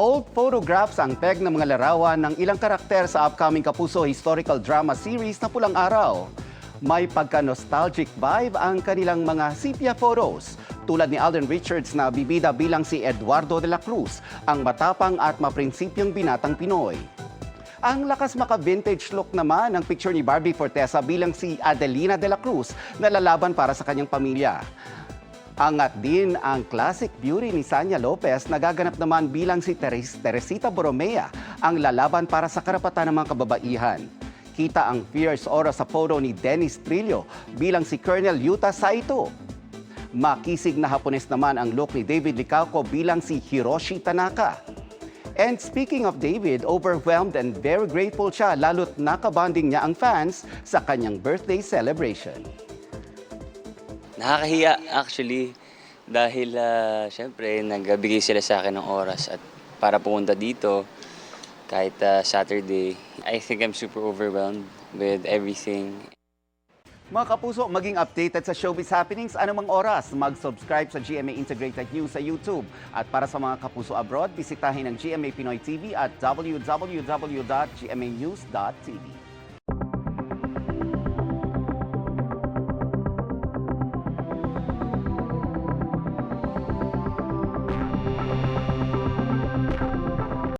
Old photographs ang peg ng mga larawan ng ilang karakter sa upcoming Kapuso historical drama series na Pulang Araw. May pagka-nostalgic vibe ang kanilang mga sepia photos, tulad ni Alden Richards na bibida bilang si Eduardo de la Cruz, ang matapang at maprinsipyong binatang Pinoy. Ang lakas maka-vintage look naman ng picture ni Barbie Fortesa bilang si Adelina de la Cruz na lalaban para sa kanyang pamilya. Angat din ang classic beauty ni Sanya Lopez na gaganap naman bilang si Teresita Borromea, ang lalaban para sa karapatan ng mga kababaihan. Kita ang fierce aura sa photo ni Dennis Trillo bilang si Colonel Yuta Saito. Makisig na Hapones naman ang look ni David Licauco bilang si Hiroshi Tanaka. And speaking of David, overwhelmed and very grateful siya lalo't nakabanding niya ang fans sa kanyang birthday celebration. Nakakahiya actually dahil syempre nagbigay sila sa akin ng oras at para pumunta dito kahit Saturday. I think I'm super overwhelmed with everything. Mga kapuso, maging updated sa showbiz happenings anumang oras. Mag-subscribe sa GMA Integrated News sa YouTube. At para sa mga kapuso abroad, bisitahin ang GMA Pinoy TV at www.gmanews.tv.